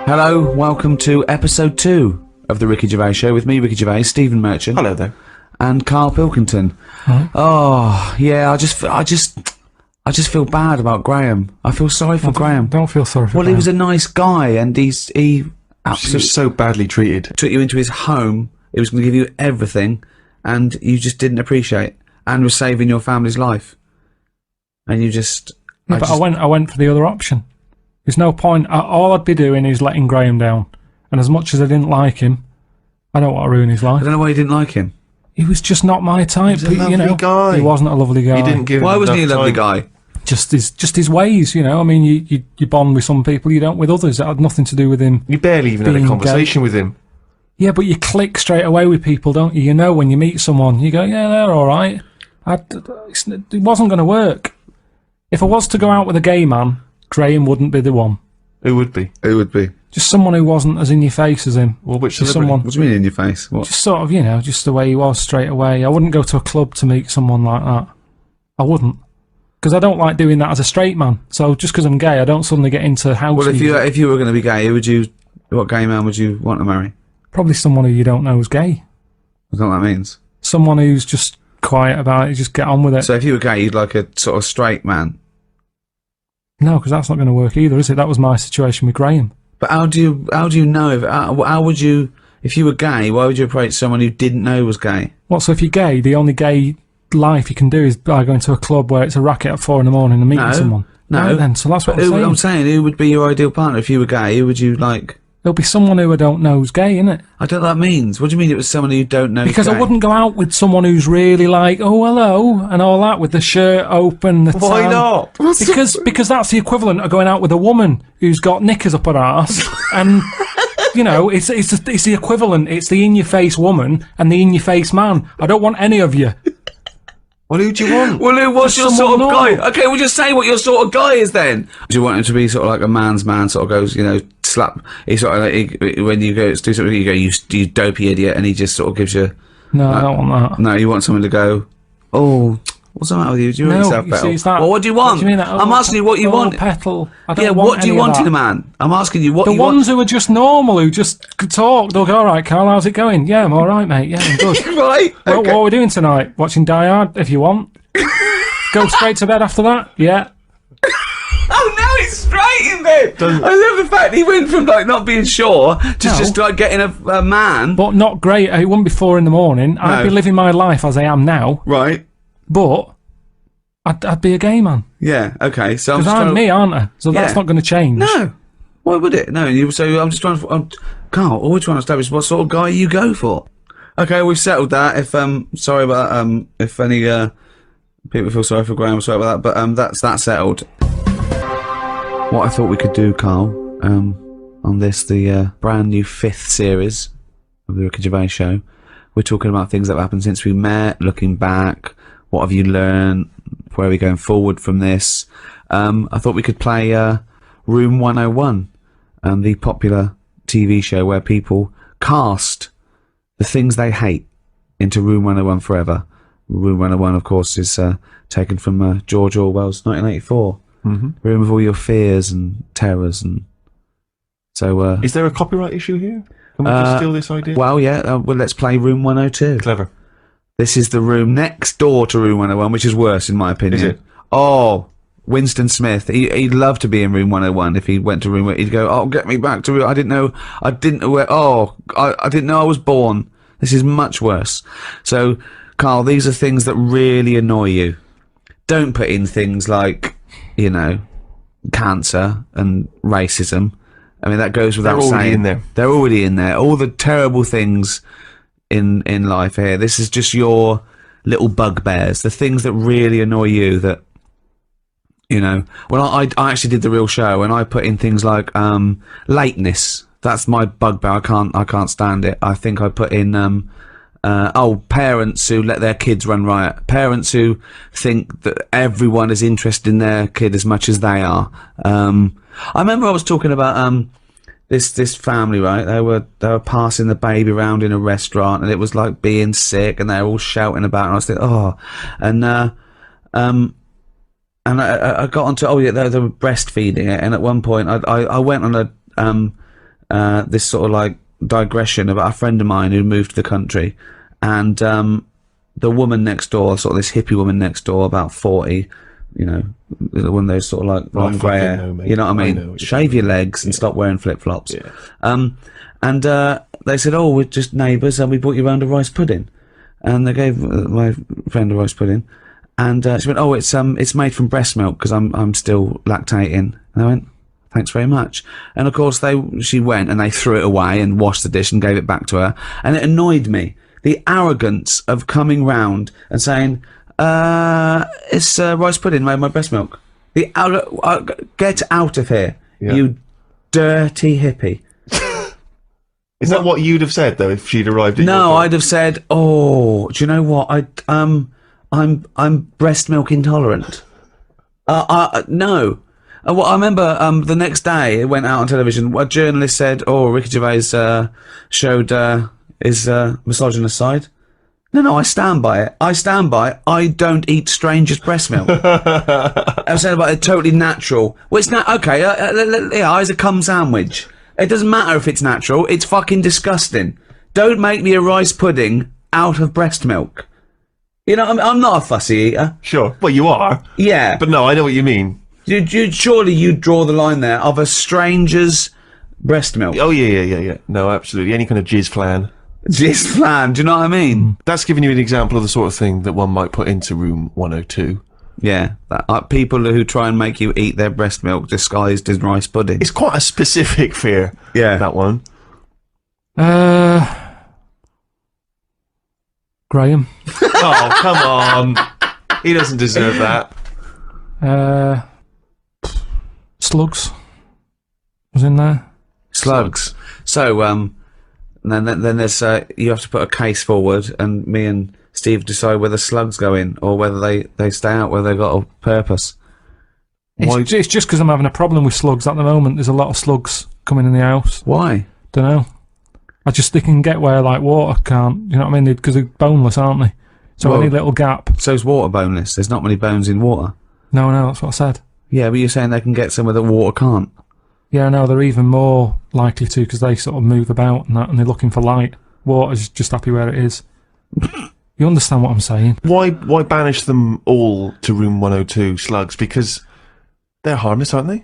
Hello, welcome to episode 2 of the Ricky Gervais Show with me, Ricky Gervais, Stephen Merchant. Hello there. And Karl Pilkington. Hi. Oh, yeah, I just feel bad about Graham. I feel sorry for Graham. Don't feel sorry for Graham. Well, he was a nice guy, and he absolutely was so badly treated. took you into his home. He was going to give you everything, and you just didn't appreciate, and was saving your family's life. And you just... Yeah, but I went for the other option. There's no point. All I'd be doing is letting Graham down. And as much as I didn't like him, I don't want to ruin his life. I don't know why you didn't like him. He was just not my type. He was a lovely guy. He wasn't a lovely guy. He didn't give. Why wasn't he a lovely guy? Just his ways, you know. I mean, you bond with some people, you don't with others. It had nothing to do with him. You barely even had a being conversation with him. Yeah, but you click straight away with people, don't you? You know when you meet someone, you go, yeah, they're all right. It wasn't going to work. If I was to go out with a gay man, Graham wouldn't be the one. Who would be? Who would be? Just someone who wasn't as in your face as him. Well, which Just celebrity? someone, What do you mean in your face? What? just sort of, you know, just the way he was straight away. I wouldn't go to a club to meet someone like that. I wouldn't. Because I don't like doing that as a straight man. So just because I'm gay, I don't suddenly get into house Well, music. if you were going to be gay, what gay man would you want to marry? Probably someone who you don't know is gay. I don't know what that means. Someone who's just quiet about it, just get on with it. So if you were gay, you'd like a sort of straight man. No, because that's not going to work either, is it? That was my situation with Graham. But how do you know if how would you, if you were gay, why would you approach someone who didn't know was gay? What, so if you're gay, the only gay life you can do is by going to a club where it's a racket at 4 in the morning and meeting someone? No. Right then, so that's what But I'm saying. who would be your ideal partner if you were gay? Who would you like? It'll be someone who I don't know is gay, innit? I don't know what that means. What do you mean it was someone who you don't know is Because gay? I wouldn't go out with someone who's really like, oh, hello, and all that, with the shirt open. Why not? Because that's the equivalent of going out with a woman who's got knickers up her arse, and, you know, it's the equivalent. It's the in-your-face woman and the in-your-face man. I don't want any of you. Well, who do you want? Well, what's your someone sort of guy? normal. Okay, well, just say what your sort of guy is then. Do you want him to be sort of like a man's man, sort of goes, you know, slap, he sort of like, when you go to do something, you go, you dopey idiot, and he just sort of gives you... No, I don't want that. No, you want someone to go, oh, what's the matter with you? Do you want yourself you better? see, it's that. Well, what do you want? What do you mean that? I'm asking you what you want. Petal. I don't Yeah, want what do you any of want that. in a man? I'm asking you what The you want. ones who are just normal, who just could talk, they'll go, all right, Carl, how's it going? Yeah, I'm all right, mate. Yeah, I'm good. Right? Well, Okay. what are we doing tonight? Watching Die Hard, if you want. Go straight to bed after that? Yeah. Oh, now it's straight in bed. I love the fact he went from like not being sure to just like getting a man. But not great. It wouldn't be 4 in the morning. I'd be living my life as I am now, Right. but I'd be a gay man. Yeah. Okay. So I'm Because just I'm trying me, aren't I? So that's Yeah. not going to change. No. Why would it? No. So I'm just trying to. Carl, all we're trying to establish what sort of guy you go for. Okay, we've settled that. If sorry about if any people feel sorry for Graham, sorry about that. But that's settled. What I thought we could do, Carl, on the brand new 5th series of the Ricky Gervais Show, we're talking about things that have happened since we met, looking back, what have you learned, where are we going forward from this. I thought we could play Room 101, the popular TV show where people cast the things they hate into Room 101 forever. Room 101, of course, is taken from George Orwell's 1984. Mm-hmm. Room of all your fears and terrors, and so. Is there a copyright issue here? Can we just steal this idea? Well, yeah. Well, let's play Room 102. Clever. This is the room next door to Room 101, which is worse, in my opinion. Is it? Oh, Winston Smith. He'd love to be in Room 101 if he went to Room. He'd go, "Oh, get me back to Room. I didn't know where. Oh, I didn't know I was born. This is much worse." So, Carl, these are things that really annoy you. Don't put in things like, you know, cancer and racism. I mean, that goes without saying. They're already in there. They're already in there. All the terrible things in life here. This is just your little bugbears. The things that really annoy you that, you know. Well, I actually did the real show and I put in things like lateness. That's my bugbear. I can't stand it. I think I put in parents who let their kids run riot. Parents who think that everyone is interested in their kid as much as they are. I remember I was talking about this family, right? They were passing the baby around in a restaurant, and it was like being sick, and they were all shouting about it. And I was thinking, oh, and I got onto, oh yeah, they were breastfeeding it, and at one point I went on this sort of like digression about a friend of mine who moved to the country, and the woman next door, sort of this hippie woman next door, about 40, you know, one of those sort of like long grey hair, you know what I mean? Shave your legs and stop wearing flip-flops. Yeah. And they said, oh, we're just neighbours and we brought you round a rice pudding. And they gave my friend a rice pudding. And she went, oh, it's made from breast milk because I'm still lactating. And I went, thanks very much. And of course she went and they threw it away and washed the dish and gave it back to her. And it annoyed me. The arrogance of coming round and saying, it's rice pudding made by breast milk. Get out of here, you dirty hippie. Is that what you'd have said though if she'd arrived? No, I'd have said, "Oh, do you know what? I'm breast milk intolerant." No. Well, I remember the next day it went out on television. A journalist said, "Oh, Ricky Gervais showed his misogynist side." No, I stand by it. I don't eat strangers' breast milk. I was saying about it, totally natural. Well, it's not okay. Yeah, it's a cum sandwich. It doesn't matter if it's natural. It's fucking disgusting. Don't make me a rice pudding out of breast milk. You know, I'm not a fussy eater. Sure. Well, you are. Yeah. But no, I know what you mean. Surely you'd draw the line there of a stranger's breast milk. Oh, yeah. No, absolutely. Any kind of jizz flan. Jizz flan, do you know what I mean? That's giving you an example of the sort of thing that one might put into room 102. Yeah, people who try and make you eat their breast milk disguised as rice pudding. It's quite a specific fear, that one. Graham. Oh, come on. He doesn't deserve that. Slugs was in there. Slugs. So, then there's, you have to put a case forward, and me and Steve decide whether slugs go in or whether they stay out, whether they've got a purpose. It's just because I'm having a problem with slugs at the moment. There's a lot of slugs coming in the house. Why? Don't know. They can get where like water can't. You know what I mean? Because they're boneless, aren't they? So any little gap. So's water boneless. There's not many bones in water. No, that's what I said. Yeah, but you're saying they can get somewhere that water can't. Yeah, no, they're even more likely to because they sort of move about and that, and they're looking for light. Water's just happy where it is. You understand what I'm saying? Why banish them all to room 102, slugs? Because they're harmless, aren't they?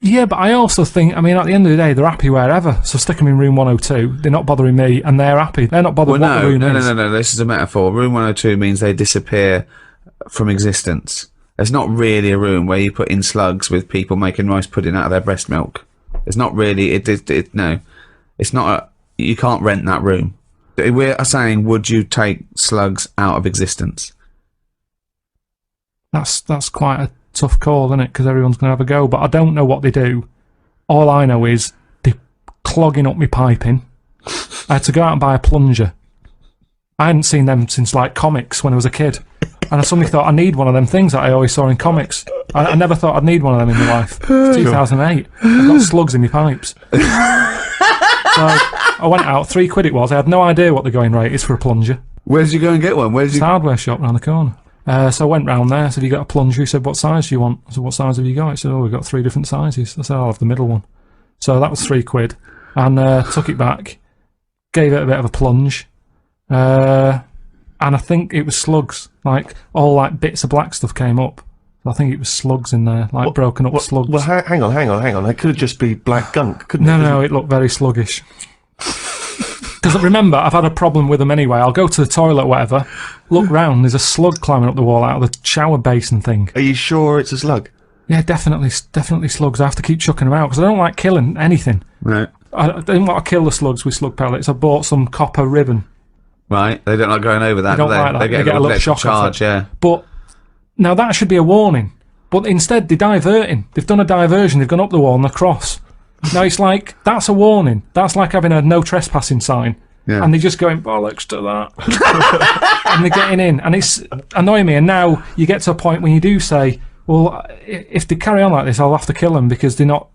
Yeah, but I also think, I mean, at the end of the day, they're happy wherever. So stick them in room 102. They're not bothering me, and they're happy. They're not bothered what the room is. No. This is a metaphor. Room 102 means they disappear from existence. There's not really a room where you put in slugs with people making rice pudding out of their breast milk. It's not really. No, it's not. You can't rent that room. We're saying, would you take slugs out of existence? That's quite a tough call, isn't it? Because everyone's going to have a go. But I don't know what they do. All I know is they're clogging up my piping. I had to go out and buy a plunger. I hadn't seen them since like comics when I was a kid. And I suddenly thought I need one of them things that I always saw in comics. I never thought I'd need one of them in my life. It's 2008. I've got slugs in my pipes. So I went out, £3 it was. I had no idea what the going rate is for a plunger. Where did you go and get one? It's a hardware shop round the corner. So I went round there, I said, you got a plunger? He said, what size do you want? I said, what size have you got? He said, oh, we've got 3 different sizes. I said, I'll have the middle one. So that was £3. And took it back, gave it a bit of a plunge. And I think it was slugs. Like, all like bits of black stuff came up. I think it was slugs in there, like broken up slugs. Well, hang on. It could just be black gunk, couldn't it? No, it looked very sluggish. Because remember, I've had a problem with them anyway. I'll go to the toilet or whatever, look round, there's a slug climbing up the wall out of the shower basin thing. Are you sure it's a slug? Yeah, definitely slugs. I have to keep chucking them out because I don't like killing anything. Right. I didn't want to kill the slugs with slug pellets. I bought some copper ribbon. Right, they don't like going over that, they don't like that. They get a little shock charge, yeah. But now that should be a warning. But instead, they're diverting. They've done a diversion. They've gone up the wall and across. Now it's like, that's a warning. That's like having a no trespassing sign. Yeah. And they're just going, bollocks to that. And they're getting in. And it's annoying me. And now you get to a point when you do say, well, if they carry on like this, I'll have to kill them because they're not...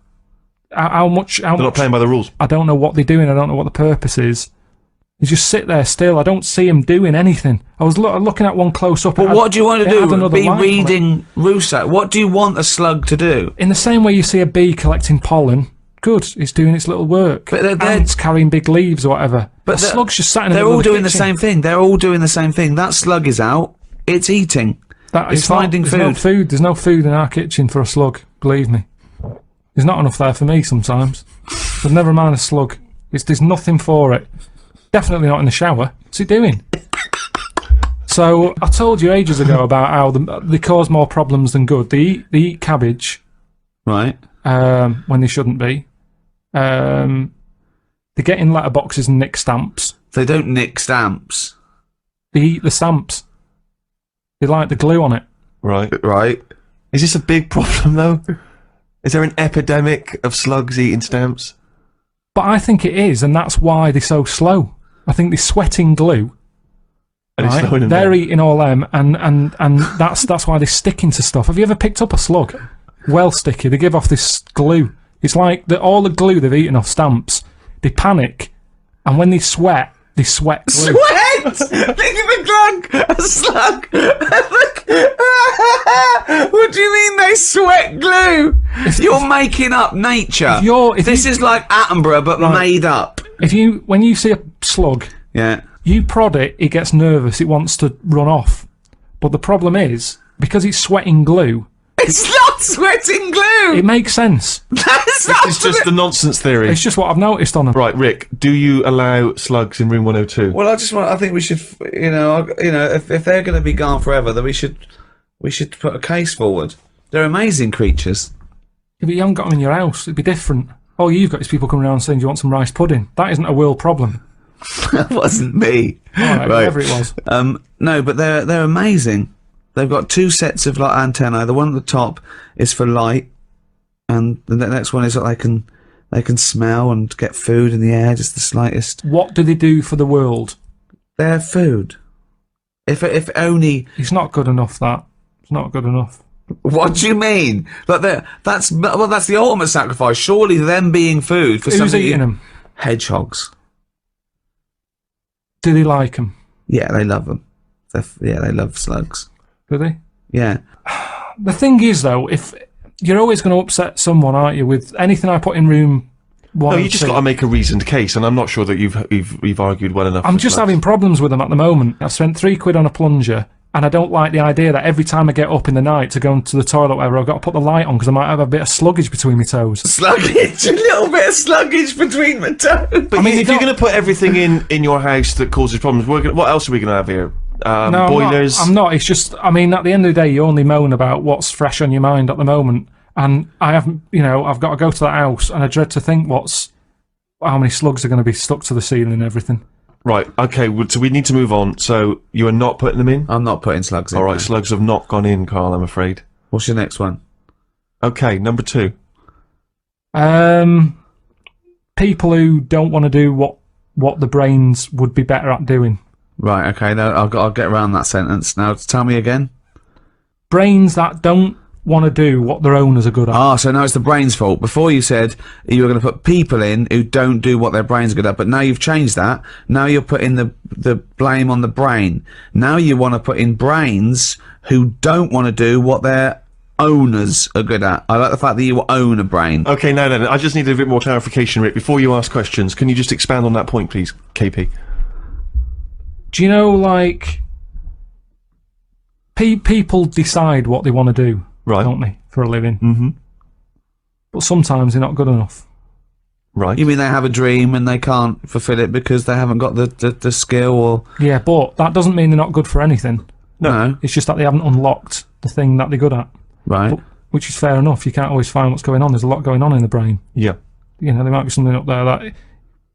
They're not playing by the rules. I don't know what they're doing. I don't know what the purpose is. They just sit there still. I don't see him doing anything. I was looking at one close up. But what do you want to do? Be reading Rousseau. What do you want a slug to do? In the same way you see a bee collecting pollen, good. It's doing its little work. But Ants carrying big leaves or whatever. But the slug's just sat in the they're middle all of the doing the kitchen. same thing. They're all doing the same thing. That slug is out. It's eating. It's finding there's food. No food. There's no food in our kitchen for a slug. Believe me. There's not enough there for me sometimes. But never mind a slug. There's nothing for it. Definitely not in the shower. What's it doing? So I told you ages ago about how they cause more problems than good. They eat cabbage, Right. when they shouldn't be. They get in letterboxes and nick stamps. They don't nick stamps. They eat the stamps. They like the glue on it. Right. Right. Is this a big problem, though? Is there an epidemic of slugs eating stamps? But I think it is, and that's why they're so slow. I think they're sweating glue. And it's Right? slowing them They're down. eating all them, and that's why they're sticking to stuff. Have you ever picked up a slug? Well sticky. They give off this glue. It's like all the glue they've eaten off stamps. They panic, and when they sweat glue. Sweat! Think of a slug! What do you mean they sweat glue? You're making up nature. This is like Attenborough, but made up. When you see a slug, Yeah. you prod it, it gets nervous, it wants to run off. But the problem is, because it's sweating glue, It's not sweating glue! it makes sense. That's not It's just the nonsense theory. It's just what I've noticed on them. Right, Rick, do you allow slugs in room 102? Well, I think we should, if they're going to be gone forever, then we should put a case forward. They're amazing creatures. Yeah, but you haven't got them in your house, it'd be different. All you've got is people coming around saying, do you want some rice pudding? That isn't a world problem. That wasn't me. Alright, whatever it was. No, but they're amazing. They've got two sets of like antennae. The one at the top is for light, and the next one is that they can smell and get food in the air, just the slightest. What do they do for the world? They're food. If only. It's not good enough, that. It's not good enough. What do you mean? Like that's the ultimate sacrifice. Surely them being food for Who's something. eating them? Hedgehogs. Do they like them? Yeah, they love them. They love slugs. Do they? Yeah. The thing is, though, if you're always going to upset someone, aren't you? With anything I put in room one. No, you just got to make a reasoned case, and I'm not sure that you've argued well enough. I'm for just slugs. having problems with them at the moment. I've spent £3 on a plunger, and I don't like the idea that every time I get up in the night to go into the toilet, or whatever, I've got to put the light on because I might have a bit of sluggage between my toes. Sluggage, a little bit of sluggage between my toes. But I mean, if you're going to put everything in your house that causes problems, what else are we going to have here? No, boilers. I'm not. It's just, I mean, at the end of the day, you only moan about what's fresh on your mind at the moment. And I haven't, I've got to go to that house, and I dread to think how many slugs are going to be stuck to the ceiling and everything. Right. Okay. So we need to move on. So you are not putting them in. I'm not putting slugs in. All right. no. Slugs have not gone in, Carl. I'm afraid. What's your next one? Okay. Number 2. People who don't want to do what the brains would be better at doing. Right. Okay. No, I'll get around that sentence. Now, tell me again. Brains that don't want to do what their owners are good at. Ah, so now it's the brain's fault. Before you said you were going to put people in who don't do what their brains are good at, but now you've changed that. Now you're putting the blame on the brain. Now you want to put in brains who don't want to do what their owners are good at. I like the fact that you own a brain. Okay. No. I just need a bit more clarification, Rick. Before you ask questions, can you just expand on that point, please, KP? Do you know, like, people decide what they want to do, Right. don't they, for a living? Mm-hmm. But sometimes they're not good enough. Right. You mean they have a dream and they can't fulfill it because they haven't got the skill or... Yeah, but that doesn't mean they're not good for anything. No. It's just that they haven't unlocked the thing that they're good at. Right. Which is fair enough. You can't always find what's going on. There's a lot going on in the brain. Yeah. There might be something up there that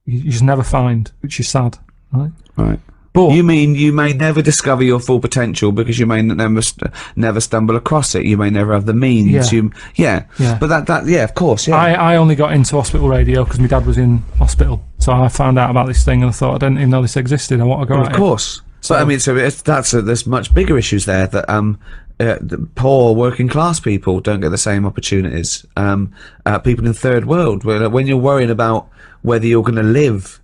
you just never find, which is sad. Right? Right. But You mean you may never discover your full potential because you may never stumble across it. You may never have the means. Yeah. Yeah. But that of course, yeah. I only got into hospital radio because my dad was in hospital. So I found out about this thing and I thought, I didn't even know this existed. I want to go Well, at of course. So I mean, there's much bigger issues there that the poor working class people don't get the same opportunities. People in third world, when you're worrying about whether you're going to live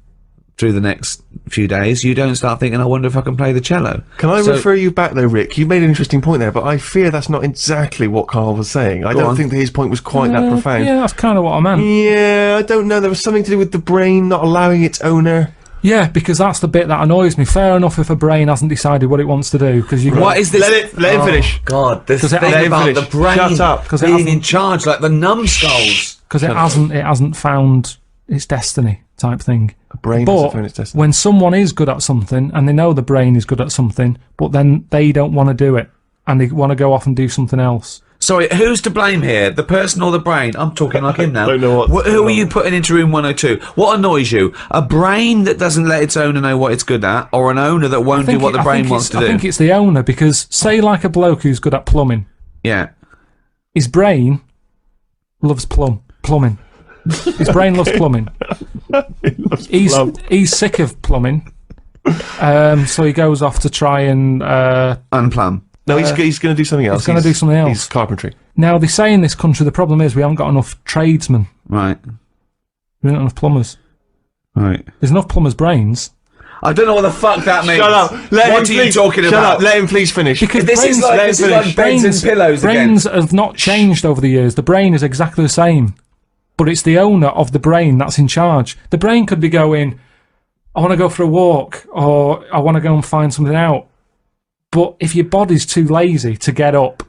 through the next few days, you don't start thinking, I wonder if I can play the cello. Can I refer you back though, Rick? You made an interesting point there, but I fear that's not exactly what Carl was saying. I don't think that his point was quite that profound. Yeah, that's kind of what I meant. Yeah, I don't know. There was something to do with the brain not allowing its owner. Yeah, because that's the bit that annoys me. Fair enough if a brain hasn't decided what it wants to do, because you. What is this? Let him finish. God, this thing let him about finish. the brain Shut up. being in charge, like the numbskulls. Because it hasn't found its destiny type thing. A brain hasn't found its destiny. When someone is good at something and they know the brain is good at something, but then they don't want to do it and they want to go off and do something else. Sorry, who's to blame here? The person or the brain? I'm talking like him now. I don't know what. Who are you putting into room 102? What annoys you? A brain that doesn't let its owner know what it's good at, or an owner that won't do what the brain wants to do? I think it's the owner, because say like a bloke who's good at plumbing. Yeah. His brain loves plumbing. His brain loves plumbing. He's sick of plumbing, so he goes off to try and Unplumb. No, he's going to do something else. He's going to do something else. He's carpentry. Now they say in this country the problem is we haven't got enough tradesmen. Right. We don't have enough plumbers. Right. There's enough plumbers' brains. I don't know what the fuck that means. Shut up. What are you talking Shut about? up. Let him please finish. Because This is like beds and pillows again. brains have not changed over the years. The brain is exactly the same. But it's the owner of the brain that's in charge. The brain could be going, I want to go for a walk, or I want to go and find something out. But if your body's too lazy to get up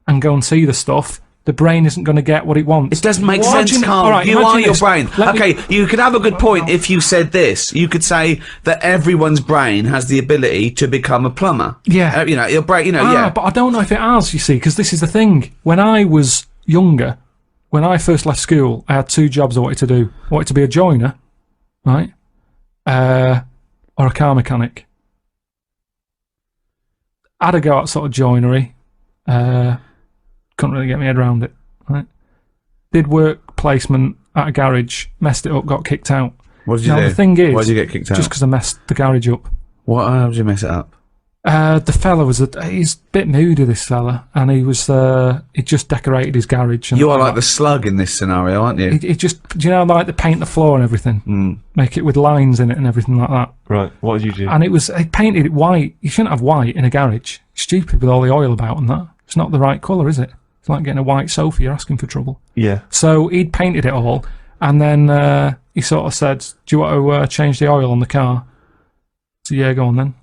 and go and see the stuff, the brain isn't going to get what it wants. It doesn't make sense, Carl. All right, you are your this. brain. Okay, you could have a good point if you said this. You could say that everyone's brain has the ability to become a plumber. Yeah. You know, your brain, yeah. But I don't know if it has, you see, because this is the thing. When I was younger, when I first left school, I had two jobs I wanted to do. I wanted to be a joiner, right? Or a car mechanic. I had a go at sort of joinery. Couldn't really get my head around it, right? Did work placement at a garage, messed it up, got kicked out. What did you do? The thing is, why did you get kicked out? Just because I messed the garage up. How did you mess it up? The fella he's a bit moody, this fella, and he just decorated his garage. And You are like the slug in this scenario, aren't you? He just, do you know, like the paint the floor and everything? Make it with lines in it and everything like that. Right, what did you do? And he painted it white. You shouldn't have white in a garage. Stupid with all the oil about and that. It's not the right colour, is it? It's like getting a white sofa, you're asking for trouble. Yeah. So he'd painted it all, and then he sort of said, do you want to change the oil on the car? So yeah, go on then.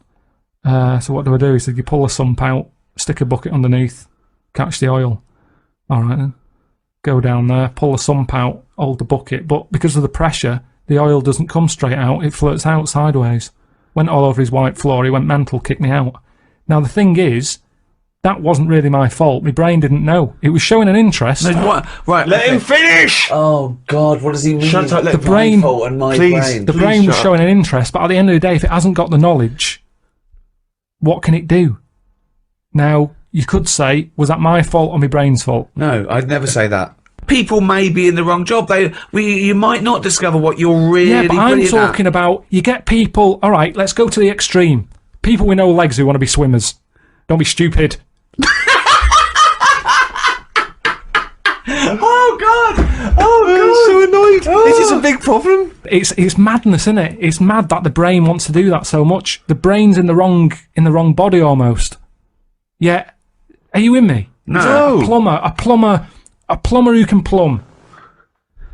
So what do? He said, you pull the sump out, stick a bucket underneath, catch the oil. All right then. Go down there, pull the sump out, hold the bucket, but because of the pressure, the oil doesn't come straight out, it flirts out sideways. Went all over his white floor, he went mental, kicked me out. Now the thing is, that wasn't really my fault. My brain didn't know. It was showing an interest. Right, Let him finish! Oh God, what does he mean? Shut up, the brain, fault and my please. brain. the brain was showing an interest, but at the end of the day, if it hasn't got the knowledge, what can it do? Now, you could say, was that my fault or my brain's fault? No, I'd never say that. People may be in the wrong job. You might not discover what you're really Yeah, but I'm brilliant at. talking about, you get people, all right, let's go to the extreme. People with no legs who want to be swimmers. Don't be stupid. Oh God! I'm so annoyed. This is a big problem. It's madness, isn't it? It's mad that the brain wants to do that so much. The brain's in the wrong body almost. Yeah, are you with me? No. A plumber who can plumb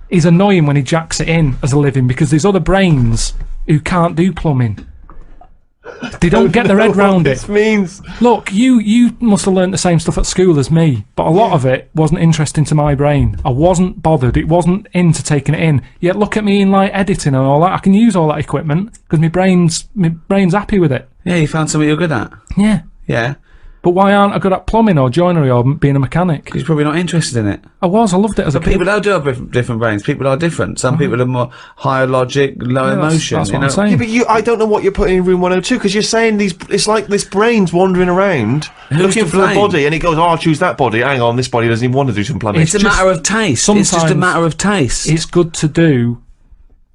is annoying when he jacks it in as a living, because there's other brains who can't do plumbing. They don't get their head round it. This means Look, you must have learnt the same stuff at school as me, but a lot of it wasn't interesting to my brain. I wasn't bothered. It wasn't into taking it in. Yet look at me in like editing and all that. I can use all that equipment because my brain's happy with it. Yeah, you found something you're good at. Yeah. Yeah. But why aren't I good at plumbing or joinery or being a mechanic? He's probably not interested in it. I loved it as a kid. People do have different brains. People are different. Some people are more higher logic, lower emotion. That's what you know? I'm saying. yeah, but I don't know what you're putting in room 102, because you're saying it's like this brain's wandering around looking to for a blame? body, and it goes, oh, I'll choose that body. Hang on, this body doesn't even want to do some plumbing. It's a matter of taste. It's just a sometimes matter of taste. It's good to do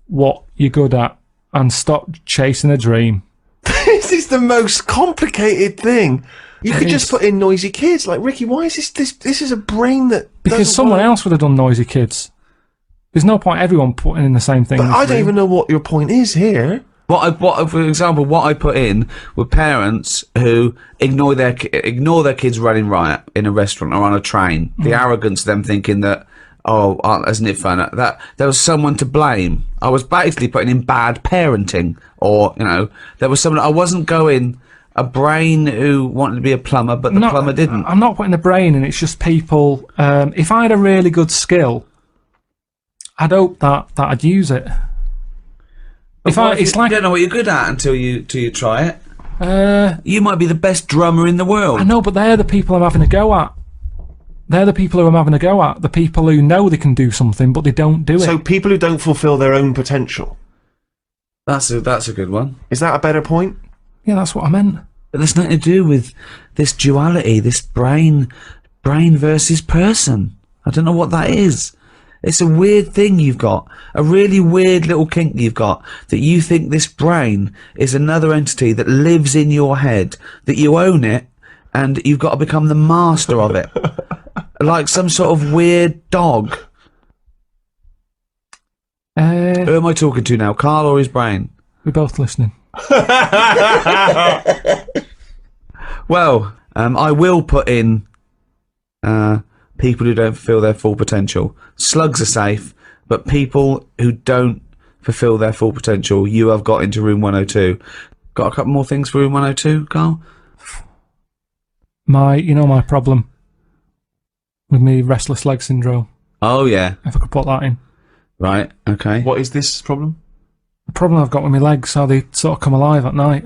what you're good at and stop chasing a dream. This is the most complicated thing. You could just is. put in noisy kids. Like, Ricky, why is this is a brain that Because doesn't someone work. else would have done noisy kids. There's no point everyone putting in the same thing. But in this I don't room. even know what your point is here. For example, what I put in were parents who ignore their kids running riot in a restaurant or on a train. The arrogance of them thinking that, oh, isn't it fun? That there was someone to blame. I was basically putting in bad parenting, or there was someone. I wasn't going a brain who wanted to be a plumber, but the plumber didn't. I'm not putting the brain in. It's just people. If I had a really good skill, I'd hope that I'd use it. It's like you don't know what you're good at until you try it. You might be the best drummer in the world. I know, but they're the people I'm having a go at. They're the people who I'm having a go at. The people who know they can do something, but they don't do it. So people who don't fulfil their own potential. That's a good one. Is that a better point? Yeah, that's what I meant. But there's nothing to do with this duality, this brain versus person. I don't know what that is. It's a weird thing you've got, a really weird little kink you've got, that you think this brain is another entity that lives in your head, that you own it, and you've got to become the master of it. Like some sort of weird dog. Who am I talking to now, Carl or his brain? We're both listening. Well, I will put in people who don't fulfill their full potential. Slugs are safe, but people who don't fulfill their full potential, you have got into room 102. Got a couple more things for room 102, Carl? My problem with me restless leg syndrome. Oh, yeah. If I could put that in. Right, okay. What is this problem? The problem I've got with my legs, how they sort of come alive at night.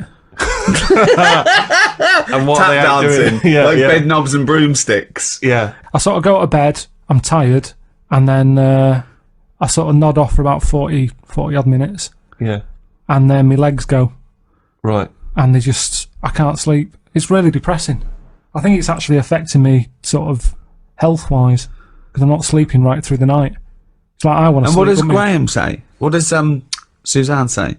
And what Tap are they out dancing, doing? like bed knobs and broomsticks. Yeah. I sort of go to bed, I'm tired, and then I sort of nod off for about 40 odd minutes. Yeah. And then my legs go. Right. And I can't sleep. It's really depressing. I think it's actually affecting me sort of health-wise, because I'm not sleeping right through the night. It's like I want to sleep. And what does Graham say? What does Suzanne say?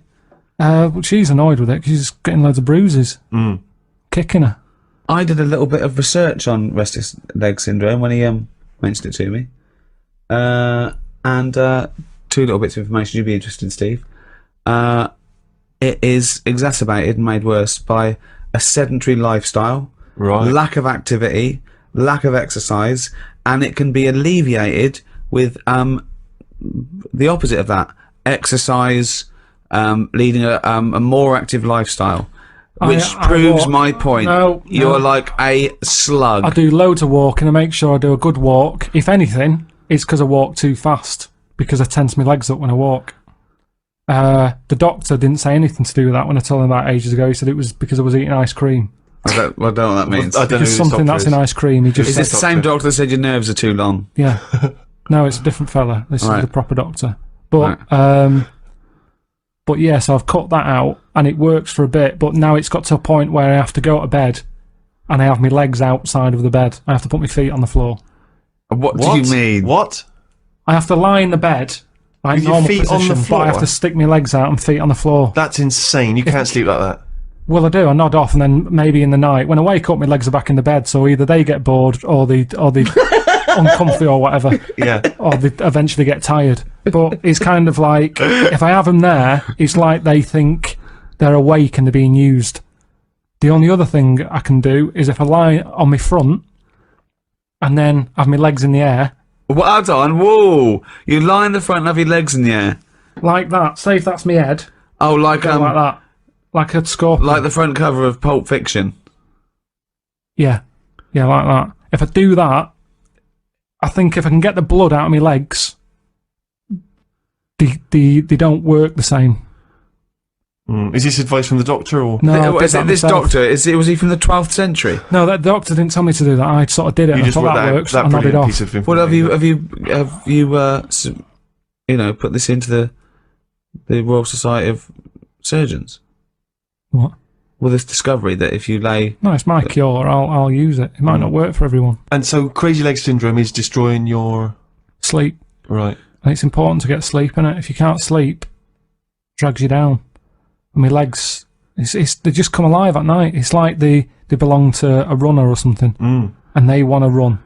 Well, she's annoyed with it because she's getting loads of bruises. Kicking her. I did a little bit of research on restless leg syndrome when he mentioned it to me. And two little bits of information you'd be interested in, Steve. It is exacerbated and made worse by a sedentary lifestyle, lack of activity, lack of exercise, and it can be alleviated with the opposite of that: exercise, leading a more active lifestyle, which proves my point. You're like a slug. I do loads of walking. I make sure I do a good walk. If anything, it's because I walk too fast, because I tense my legs up when I walk. The doctor didn't say anything to do with that when I told him that ages ago. He said it was because I was eating ice cream. I don't know what that means. I don't know Because who something that's in ice cream. He just Is this the same doctor that said your nerves are too long? Yeah. No, it's a different fella. This is the proper doctor. But Right. but yeah, so I've cut that out and it works for a bit, but now it's got to a point where I have to go to bed and I have my legs outside of the bed. I have to put my feet on the floor. What do you mean? What? I have to lie in the bed, like With your normal feet on the position, but I have floor? to stick my legs out and feet on the floor. That's insane. You can't sleep like that. Well, I do. I nod off, and then maybe in the night, when I wake up, my legs are back in the bed. So either they get bored, or they uncomfy, or whatever. Yeah. Or they eventually get tired. But it's kind of like, if I have them there, it's like they think they're awake and they're being used. The only other thing I can do is if I lie on my front and then have my legs in the air. Well, hold on. Whoa! You lie in the front and have your legs in the air. Like that. Say if that's my head. Oh, like Like that. Like a scorpion. like the front cover of Pulp Fiction. Yeah. Yeah, like that. If I do that, I think if I can get the blood out of my legs, they don't work the same. Is this advice from the doctor or? No, I did Is that it this myself. doctor? Was he from the 12th century? No, that doctor didn't tell me to do that. I sort of did it. You And I just thought wrote that that, works. that I nodded brilliant off. piece of information. Well, have you put this into the Royal Society of Surgeons? What? Well, this discovery that if you lay... No, it's my cure. I'll use it. It might not work for everyone. And so crazy leg syndrome is destroying your... Sleep. Right. And it's important to get sleep in it. If you can't sleep, it drags you down. And my legs, they just come alive at night. It's like they belong to a runner or something. And they want to run.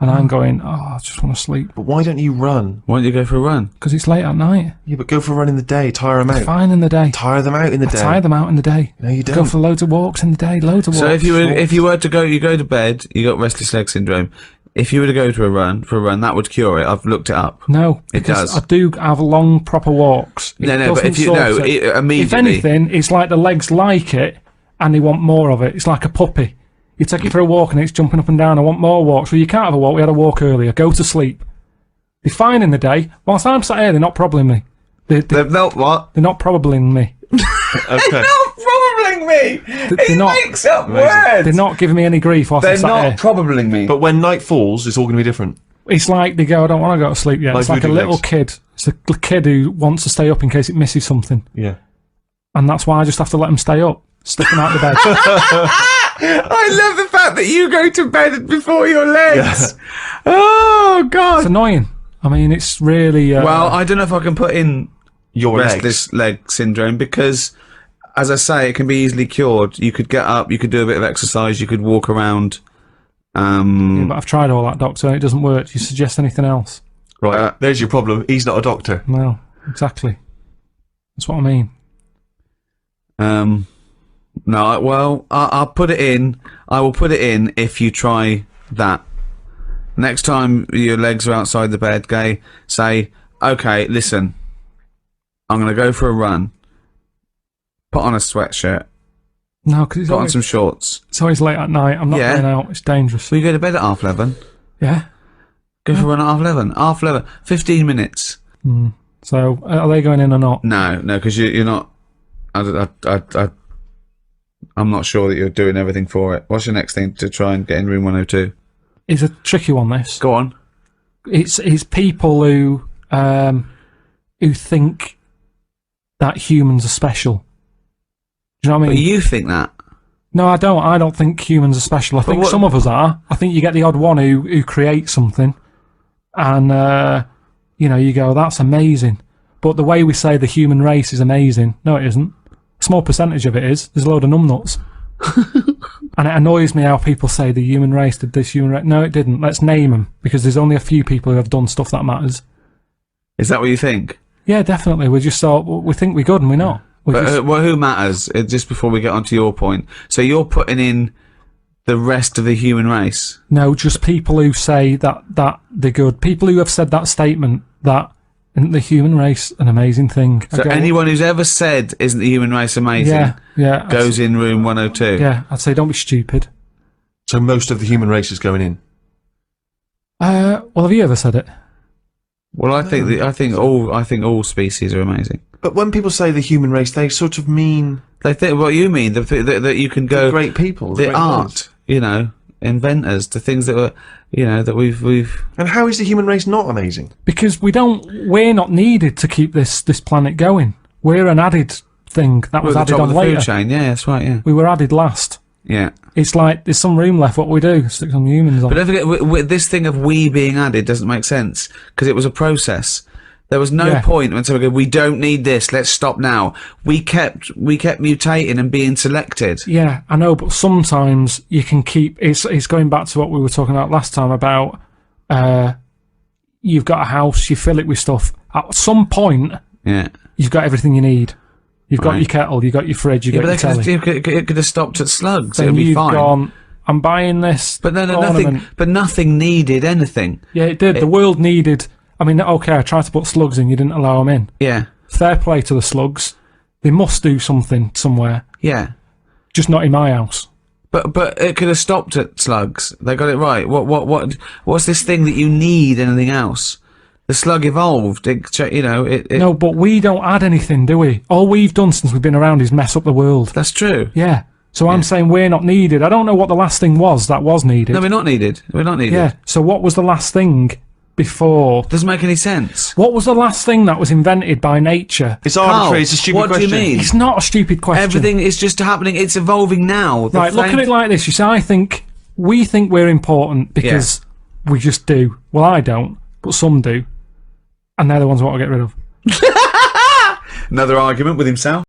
And I'm going, I just want to sleep. But why don't you run? Why don't you go for a run? Because it's late at night. Yeah, but go for a run in the day. Tire them out. Fine in the day. Tire them out in the day. Tire them out in the day. No, you don't. Go for loads of walks in the day. Loads of walks. So if you were to go, you go to bed, you got restless leg syndrome. If you were to go for a run, that would cure it. I've looked it up. No, it does. I do have long, proper walks. No, but if you immediately. If anything, it's like the legs like it, and they want more of it. It's like a puppy. You take it for a walk, and it's jumping up and down. I want more walks. Well, you can't have a walk. We had a walk earlier. Go to sleep. They're fine in the day. Whilst I'm sat here, they're not probabling me. They're not what? They're not probabling me. Okay. They're not probabling me. It makes up words. They're not giving me any grief whilst I'm They're sat not here. probabling me. But when night falls, it's all going to be different. It's like they go, I don't want to go to sleep yet. Like It's like a voodoo little legs. kid. It's a kid who wants to stay up in case it misses something. Yeah. And that's why I just have to let them stay up. Stick them out the bed. I love the fact that you go to bed before your legs. Yeah. Oh, God. It's annoying. I mean, it's really... well, I don't know if I can put in Your restless leg syndrome because, as I say, it can be easily cured. You could get up, you could do a bit of exercise, you could walk around. Yeah, but I've tried all that, doctor, and it doesn't work. Do you suggest anything else? Right. There's your problem. He's not a doctor. No, exactly. That's what I mean. No, well, I'll put it in. I will put it in if you try that. Next time your legs are outside the bed, say, okay, listen, I'm going to go for a run. Put on a sweatshirt. No, because Put on some shorts. it's always late at night. I'm not going out. It's dangerous. Will you go to bed at 11:30? Yeah. Go for a run at 11:30. 11:30. 15 minutes. So, are they going in or not? No, because you're not... I'm not sure that you're doing everything for it. What's your next thing to try and get in room 102? It's a tricky one, this. Go on. It's people who think that humans are special. Do you know what I But mean? you think that. No, I don't. I don't think humans are special. I think some of us are. I think you get the odd one who creates something, and you go, that's amazing. But the way we say the human race is amazing, no, it isn't. A small percentage of it is. There's a load of numbnuts. And it annoys me how people say the human race did this, human race. No, it didn't. Let's name them, because there's only a few people who have done stuff that matters. Is that what you think? Yeah, definitely. We just thought, we think we're good and we're not. But well, who matters? Just before we get on to your point. So you're putting in the rest of the human race? No, just people who say that they're good. People who have said that statement that isn't the human race an amazing thing. So anyone who's ever said isn't the human race amazing goes in room 102? Yeah, I'd say don't be stupid. So most of the human race is going in? Well, have you ever said it? Well, I think all species are amazing. But when people say the human race, they sort of mean... They think what you mean, that you can go... The great people. The great art, minds. Inventors, the things that were, that we've... And how is the human race not amazing? Because we're not needed to keep this planet going. We're an added thing that was added on the later. food chain. Yeah, that's right, yeah. We were added last. Yeah. It's like, there's some room left, what we do, stick some humans on. But don't forget, this thing of we being added doesn't make sense, because it was a process. There was no point when someone go, we don't need this, let's stop now. We kept mutating and being selected. Yeah, I know, but sometimes you can keep... It's going back to what we were talking about last time about you've got a house, you fill it with stuff. At some point, you've got everything you need. You've got your kettle, you've got your fridge, you've got your telly. It could have stopped at slugs. Then It'd be you've fine. gone, I'm buying this nothing needed anything. Yeah, it did. The world needed... I mean, okay, I tried to put slugs in, you didn't allow them in. Yeah. Fair play to the slugs. They must do something somewhere. Yeah. Just not in my house. But it could have stopped at slugs. They got it right. What's this thing that you need anything else? The slug evolved. No, but we don't add anything, do we? All we've done since we've been around is mess up the world. That's true. Yeah. So I'm saying we're not needed. I don't know what the last thing was that was needed. No, we're not needed. We're not needed. Yeah. So what was the last thing before? Doesn't make any sense. What was the last thing that was invented by nature? It's arbitrary. It's a stupid question. What do you mean? It's not a stupid question. Everything is just happening. It's evolving now. Right, look at it like this. You see, we think we're important because we just do. Well, I don't, but some do. And they're the ones I want to get rid of. Another argument with himself.